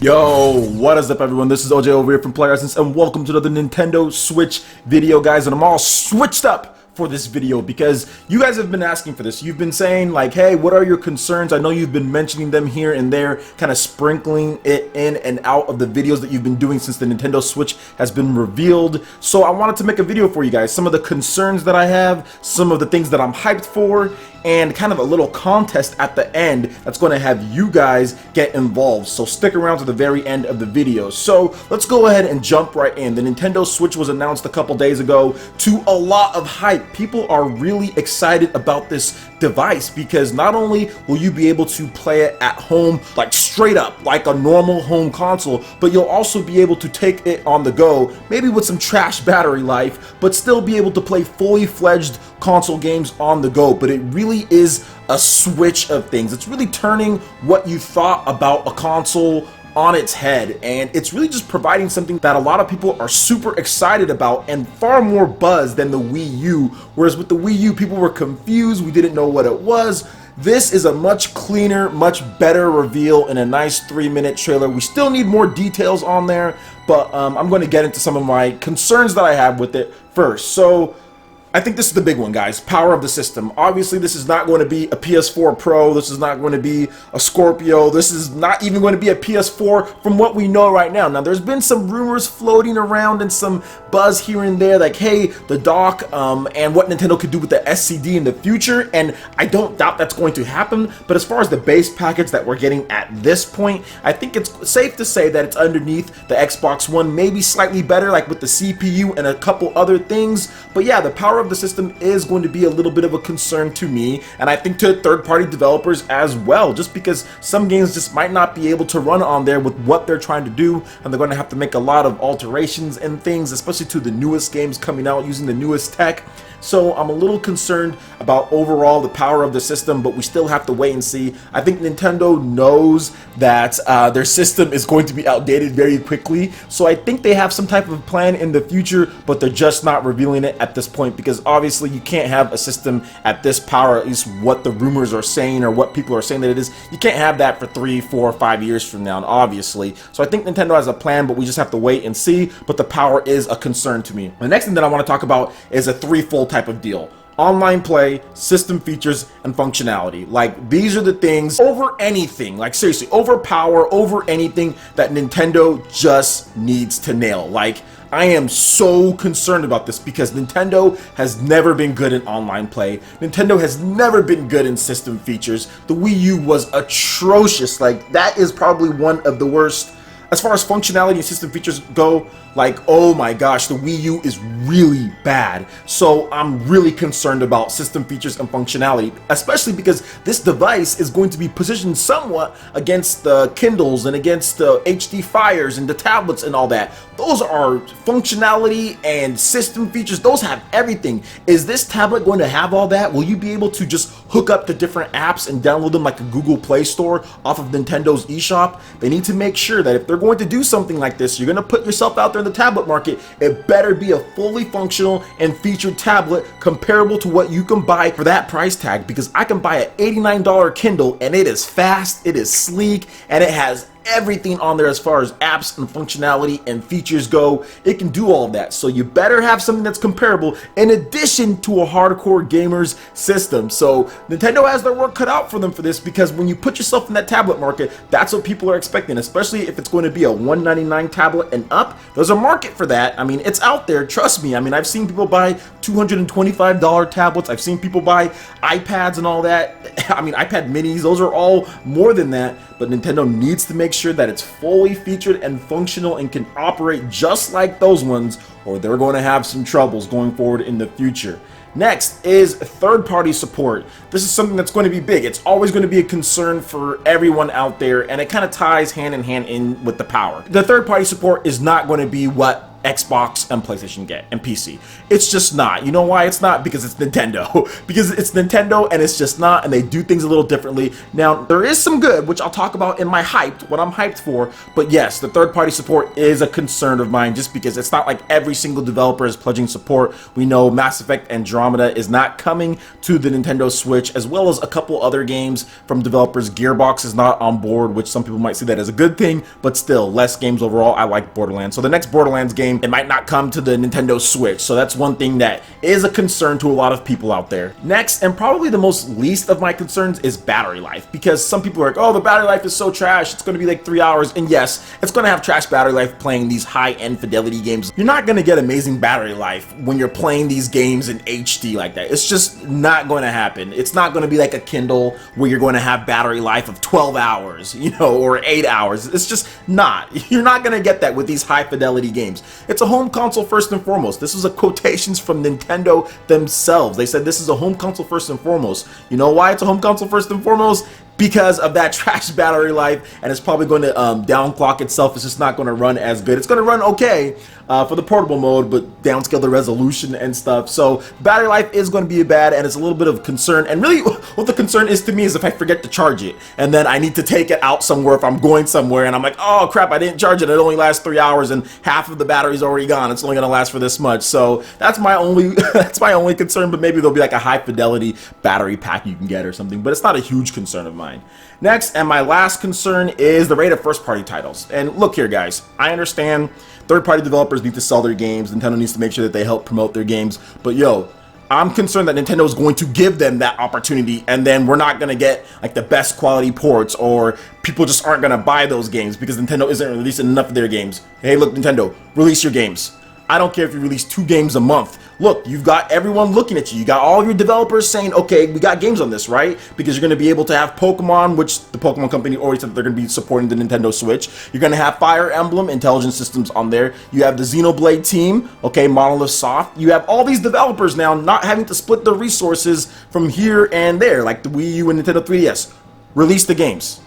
Yo, what is up everyone? This is OJ over here from PlayerEssence and welcome to another Nintendo Switch video, guys. And I'm all switched up for this video because you guys have been asking for this. You've been saying like, hey, what are your concerns? I know you've been mentioning them here and there, kind of sprinkling it in and out of the videos that you've been doing since the Nintendo Switch has been revealed. So I wanted to make a video for you guys. Some of the concerns that I have, some of the things that I'm hyped for, and kind of a little contest at the end that's going to have you guys get involved. So stick around to the very end of the video. So let's go ahead and jump right in. The Nintendo Switch was announced a couple days ago to a lot of hype. People are really excited about this device because not only will you be able to play it at home like straight up like a normal home console, but you'll also be able to take it on the go, maybe with some trash battery life, but still be able to play fully fledged console games on the go. But it really is a switch of things. It's really turning what you thought about a console on its head, and it's really just providing something that a lot of people are super excited about and far more buzz than the Wii U. Whereas with the Wii U, people were confused, we didn't know what it was. This is a much cleaner, much better reveal in a nice 3-minute trailer. We still need more details on there, but I'm going to get into some of my concerns that I have with it first. So I think this is the big one, guys. Power of the system. Obviously, this is not going to be a PS4 Pro. This is not going to be a Scorpio. This is not even going to be a PS4 from what we know right now. Now, there's been some rumors floating around and some buzz here and there, like, hey, the dock and what Nintendo could do with the SCD in the future. And I don't doubt that's going to happen. But as far as the base package that we're getting at this point, I think it's safe to say that it's underneath the Xbox One, maybe slightly better, like with the CPU and a couple other things. But yeah, the power of the system is going to be a little bit of a concern to me, and I think to third-party developers as well, just because some games just might not be able to run on there with what they're trying to do, and they're going to have to make a lot of alterations and things, especially to the newest games coming out using the newest tech. So I'm a little concerned about overall the power of the system, but we still have to wait and see. I think Nintendo knows that their system is going to be outdated very quickly, so I think they have some type of plan in the future, but they're just not revealing it at this point because obviously you can't have a system at this power, at least what the rumors are saying or what people are saying that it is. You can't have that for 3, 4, 5 years from now, obviously. So I think Nintendo has a plan, but we just have to wait and see, but the power is a concern to me. The next thing that I want to talk about is a threefold type of deal: online play, system features, and functionality. Like, these are the things over anything, like seriously, over power, over anything that Nintendo just needs to nail. Like, I am so concerned about this because Nintendo has never been good in online play. Nintendo has never been good in system features. The Wii U was atrocious. Like, that is probably one of the worst. As far as functionality and system features go, like, oh my gosh, the Wii U is really bad. So I'm really concerned about system features and functionality, especially because this device is going to be positioned somewhat against the Kindles and against the HD Fires and the tablets and all that. Those are functionality and system features. Those have everything. Is this tablet going to have all that? Will you be able to just hook up to different apps and download them like a Google Play Store off of Nintendo's eShop? They need to make sure that if they're going to do something like this, you're going to put yourself out there in the tablet market, it better be a fully functional and featured tablet comparable to what you can buy for that price tag, because I can buy an $89 Kindle and it is fast, it is sleek, and it has everything on there as far as apps and functionality and features go. It can do all of that, so you better have something that's comparable in addition to a hardcore gamer's system. So Nintendo has their work cut out for them for this, because when you put yourself in that tablet market, that's what people are expecting, especially if it's going to be a $199 tablet and up. There's a market for that. I mean, it's out there, trust me. I mean, I've seen people buy $225 tablets. I've seen people buy iPads and all that. I mean, iPad minis, those are all more than that. But Nintendo needs to make sure that it's fully featured and functional and can operate just like those ones, or they're going to have some troubles going forward in the future. Next is third-party support. This is something that's going to be big. It's always going to be a concern for everyone out there, and it kind of ties hand in hand with the power. The third-party support is not going to be what Xbox and PlayStation get and PC. It's just not. You know why it's not? Because it's Nintendo. Because it's Nintendo and it's just not, and they do things a little differently. Now, there is some good, which I'll talk about in my hyped, what I'm hyped for, but yes, the third-party support is a concern of mine just because it's not like every single developer is pledging support. We know Mass Effect Andromeda is not coming to the Nintendo Switch, as well as a couple other games from developers. Gearbox is not on board, which some people might see that as a good thing, but still, less games overall. I like Borderlands. So the next Borderlands game, it might not come to the Nintendo Switch, so that's one thing that is a concern to a lot of people out there. Next, and probably the most least of my concerns, is battery life, because some people are like, oh, the battery life is so trash, it's going to be like 3 hours, and yes, it's going to have trash battery life playing these high-end fidelity games. You're not going to get amazing battery life when you're playing these games in HD like that. It's just not going to happen. It's not going to be like a Kindle where you're going to have battery life of 12 hours, you know, or 8 hours. It's just not. You're not going to get that with these high fidelity games. It's a home console first and foremost. This was a quotations from Nintendo themselves. They said this is a home console first and foremost. You know why it's a home console first and foremost? Because of that trash battery life, and it's probably going to downclock itself. It's just not going to run as good. It's going to run okay for the portable mode, but downscale the resolution and stuff. So battery life is going to be bad, and it's a little bit of concern. And really, what the concern is to me is if I forget to charge it, and then I need to take it out somewhere if I'm going somewhere, and I'm like, oh crap, I didn't charge it. It only lasts 3 hours, and half of the battery's already gone. It's only going to last for this much. So that's my only that's my only concern. But maybe there'll be like a high fidelity battery pack you can get or something. But it's not a huge concern of mine. Next, and my last concern, is the rate of first-party titles. And look here, guys, I understand third-party developers need to sell their games. Nintendo needs to make sure that they help promote their games. But yo, I'm concerned that Nintendo is going to give them that opportunity, and then we're not going to get like the best quality ports, or people just aren't going to buy those games because Nintendo isn't releasing enough of their games. Hey, look, Nintendo, release your games. I don't care if you release 2 games a month. Look, you've got everyone looking at you. You got all of your developers saying, okay, we got games on this, right? Because you're going to be able to have Pokemon, which the Pokemon company already said that they're going to be supporting the Nintendo Switch. You're going to have Fire Emblem Intelligent Systems on there. You have the Xenoblade team, okay, Monolith Soft. You have all these developers now not having to split their resources from here and there, like the Wii U and Nintendo 3DS. Release the games.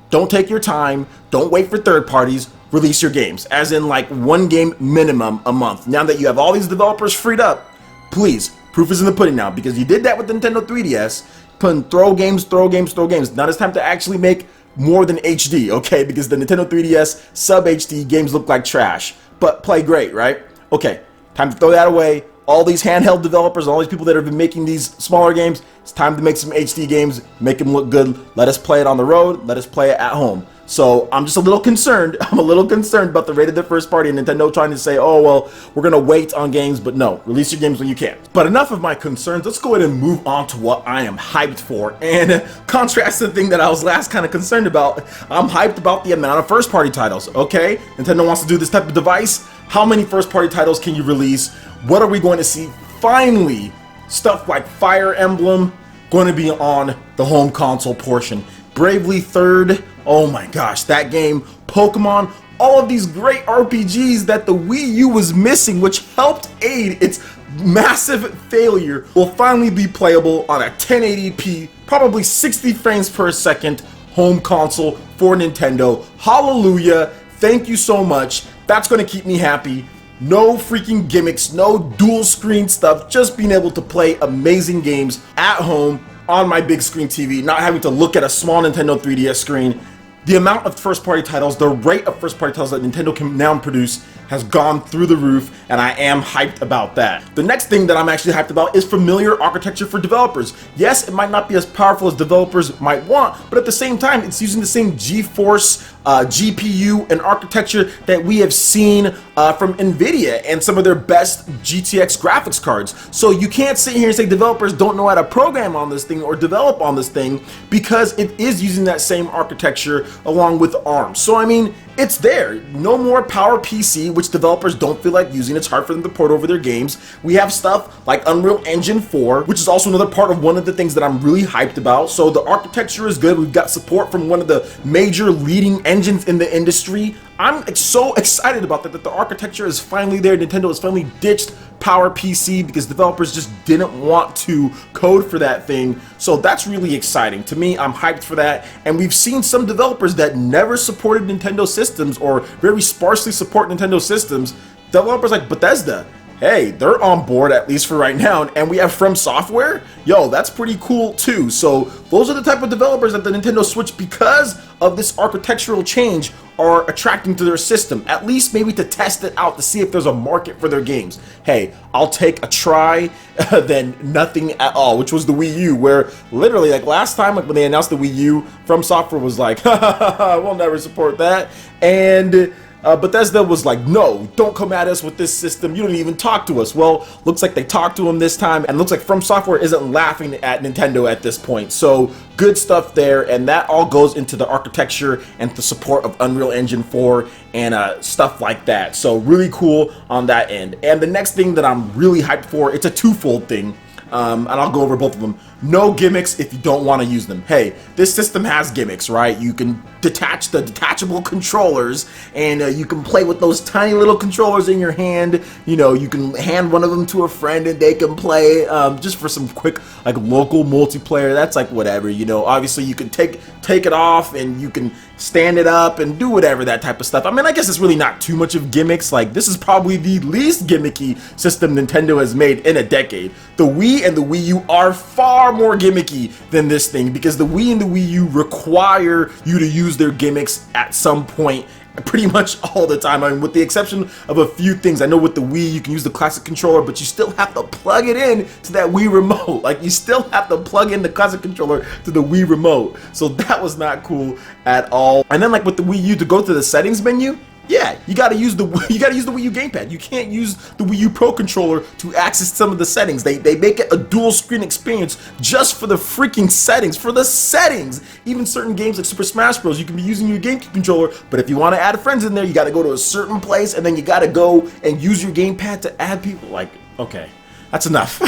Don't take your time. Don't wait for third parties. Release your games, as in like 1 game minimum a month. Now that you have all these developers freed up, please, proof is in the pudding now, because you did that with the Nintendo 3DS, putting throw games. Now it's time to actually make more than HD, okay? Because the Nintendo 3DS sub HD games look like trash, but play great, right? Okay, time to throw that away. All these handheld developers, all these people that have been making these smaller games, it's time to make some HD games, make them look good. Let us play it on the road, let us play it at home. So I'm just a little concerned. I'm a little concerned about the rate of the first party, and Nintendo trying to say, oh, well, we're going to wait on games, but no, release your games when you can. But enough of my concerns. Let's go ahead and move on to what I am hyped for. And contrast to the thing that I was last kind of concerned about, I'm hyped about the amount of first party titles, okay? Nintendo wants to do this type of device. How many first party titles can you release? What are we going to see? Finally, stuff like Fire Emblem going to be on the home console portion. Bravely Third, oh my gosh, that game, Pokemon, all of these great RPGs that the Wii U was missing, which helped aid its massive failure, will finally be playable on a 1080p, probably 60 frames per second home console for Nintendo. Hallelujah, thank you so much. That's going to keep me happy. No freaking gimmicks, no dual screen stuff, just being able to play amazing games at home on my big screen TV, not having to look at a small Nintendo 3DS screen. The amount of first-party titles, the rate of first-party titles that Nintendo can now produce has gone through the roof, and I am hyped about that. The next thing that I'm actually hyped about is familiar architecture for developers. Yes, it might not be as powerful as developers might want, but at the same time, it's using the same GeForce GPU and architecture that we have seen from NVIDIA and some of their best GTX graphics cards. So you can't sit here and say developers don't know how to program on this thing or develop on this thing, because it is using that same architecture along with ARM. So I mean, it's there. No more PowerPC, which developers don't feel like using. It's hard for them to port over their games. We have stuff like Unreal Engine 4, which is also another part of one of the things that I'm really hyped about. So the architecture is good. We've got support from one of the major leading engines in the industry. I'm so excited about that the architecture is finally there. Nintendo has finally ditched PowerPC because developers just didn't want to code for that thing. So that's really exciting. To me, I'm hyped for that. And we've seen some developers that never supported Nintendo systems or very sparsely support Nintendo systems developers like Bethesda, hey, they're on board at least for right now, and we have From Software. Yo, that's pretty cool too. So those are the type of developers that the Nintendo Switch, because of this architectural change, are attracting to their system, at least maybe to test it out to see if there's a market for their games. Hey, I'll take a try than nothing at all, which was the Wii U, where literally like last time, like when they announced the Wii U, From Software was like, we'll never support that, and Bethesda was like, no, don't come at us with this system, you don't even talk to us. Well, looks like they talked to them this time, and looks like From Software isn't laughing at Nintendo at this point. So good stuff there, and that all goes into the architecture and the support of Unreal Engine 4 and stuff like that. So really cool on that end. And the next thing that I'm really hyped for, it's a twofold thing. And I'll go over both of them. No gimmicks if you don't want to use them. Hey, this system has gimmicks, right? You can detach the detachable controllers, and you can play with those tiny little controllers in your hand. You know, you can hand one of them to a friend and they can play just for some quick like local multiplayer. That's like whatever, you know. Obviously you can take it off and you can stand it up and do whatever, that type of stuff. I mean, I guess it's really not too much of gimmicks. Like, this is probably the least gimmicky system Nintendo has made in a decade. The Wii and the Wii U are far more gimmicky than this thing, because the Wii and the Wii U require you to use their gimmicks at some point pretty much all the time. I mean, with the exception of a few things. I know with the Wii you can use the classic controller, but you still have to plug it in to that Wii remote. Like, you still have to plug in the classic controller to the Wii remote. So that was not cool at all. And then like with the Wii U, to go to the settings menu, yeah, you gotta use the Wii U gamepad. You can't use the Wii U Pro controller to access some of the settings. They make it a dual screen experience just for the freaking settings. For the settings, even certain games like Super Smash Bros, you can be using your GameCube controller, but if you want to add friends in there, you gotta go to a certain place, and then you gotta go and use your gamepad to add people. Like, okay, that's enough.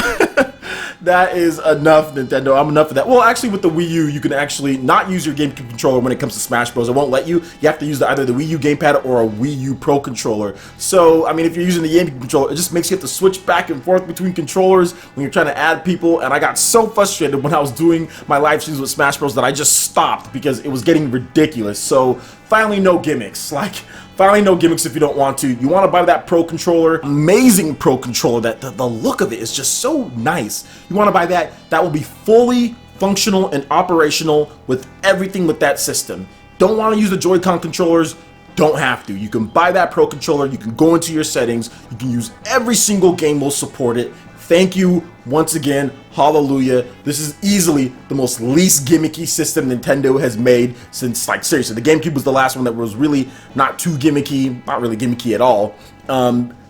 That is enough, Nintendo. I'm enough of that. Well, actually, with the Wii U, you can actually not use your GameCube controller when it comes to Smash Bros. It won't let you. You have to use either the Wii U gamepad or a Wii U Pro controller. So, I mean, if you're using the GameCube controller, it just makes you have to switch back and forth between controllers when you're trying to add people. And I got so frustrated when I was doing my live streams with Smash Bros. That I just stopped because it was getting ridiculous. So, finally, no gimmicks. Like, finally, no gimmicks if you don't want to. You want to buy that Pro controller, amazing Pro controller. That the look of it is just so nice. You want to buy that. That will be fully functional and operational with everything with that system. Don't want to use the Joy-Con controllers? Don't have to. You can buy that Pro controller. You can go into your settings. You can use every single game will support it. Thank you once again. Hallelujah. This is easily the most least gimmicky system Nintendo has made since, like, seriously, the GameCube was the last one that was really not too gimmicky, not really gimmicky at all.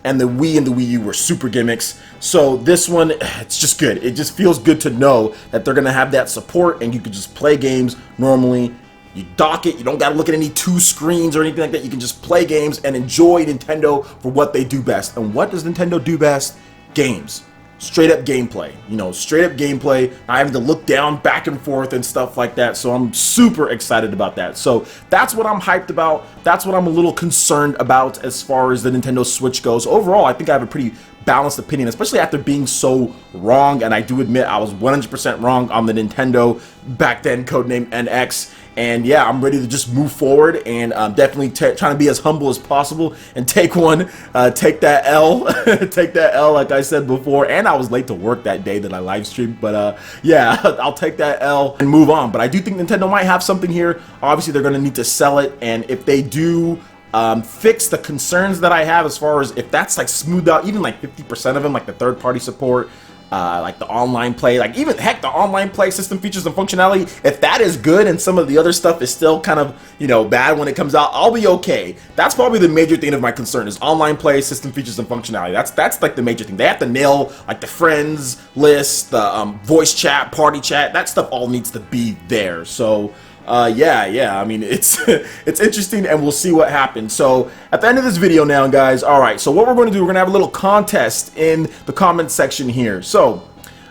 And the Wii and the Wii U were super gimmicks. So this one, it's just good. It just feels good to know that they're gonna have that support and you can just play games normally. You dock it, you don't gotta look at any two screens or anything like that. You can just play games and enjoy Nintendo for what they do best. And what does Nintendo do best? Games. Straight up gameplay, you know, straight up gameplay, not having to look down back and forth and stuff like that. So I'm super excited about that. So that's what I'm hyped about. That's what I'm a little concerned about as far as the Nintendo Switch goes. Overall, I think I have a pretty balanced opinion, especially after being so wrong. And I do admit I was 100% wrong on the Nintendo back then, codename NX. And yeah, I'm ready to just move forward and definitely trying to be as humble as possible and take that L, take that L like I said before. And I was late to work that day that I live streamed, but yeah, I'll take that L and move on. But I do think Nintendo might have something here. Obviously, they're going to need to sell it, and if they do fix the concerns that I have as far as if that's like smoothed out, even like 50% of them, like the third-party support, like the online play, like even heck the online play system features and functionality, if that is good and some of the other stuff is still kind of, you know, bad when it comes out, I'll be okay. That's probably the major thing of my concern is online play, system features and functionality. That's like the major thing. They have to nail like the friends list, the voice chat, party chat, that stuff all needs to be there. So yeah, I mean, it's it's interesting, and we'll see what happens. So at the end of this video now, guys, all right, so what we're going to do, we're going to have a little contest in the comment section here. So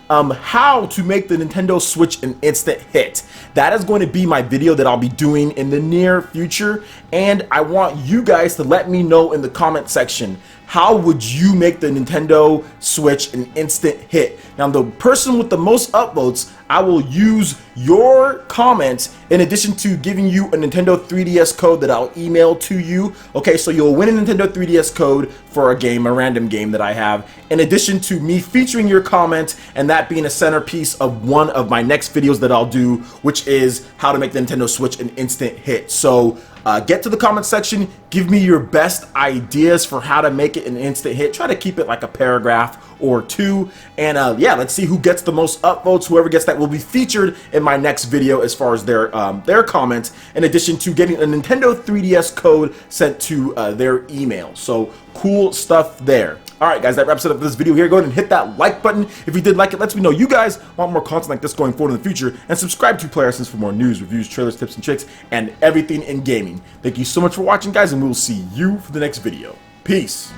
how to make the Nintendo Switch an instant hit. That is going to be my video that I'll be doing in the near future, and I want you guys to let me know in the comment section, how would you make the Nintendo Switch an instant hit? Now, the person with the most upvotes, I will use your comments in addition to giving you a Nintendo 3DS code that I'll email to you. Okay, so you'll win a Nintendo 3DS code for a game, a random game that I have, in addition to me featuring your comment and that being a centerpiece of one of my next videos that I'll do, which is how to make the Nintendo Switch an instant hit. So get to the comment section, give me your best ideas for how to make it an instant hit. Try to keep it like a paragraph or two, and yeah, let's see who gets the most upvotes. Whoever gets that will be featured in my next video as far as their comments, in addition to getting a Nintendo 3DS code sent to their email. So cool stuff there. Alright guys, that wraps it up for this video here. Go ahead and hit that like button if you did like it. Lets me know you guys want more content like this going forward in the future, and subscribe to PlayerEssence for more news, reviews, trailers, tips, and tricks, and everything in gaming. Thank you so much for watching, guys, and we will see you for the next video. Peace.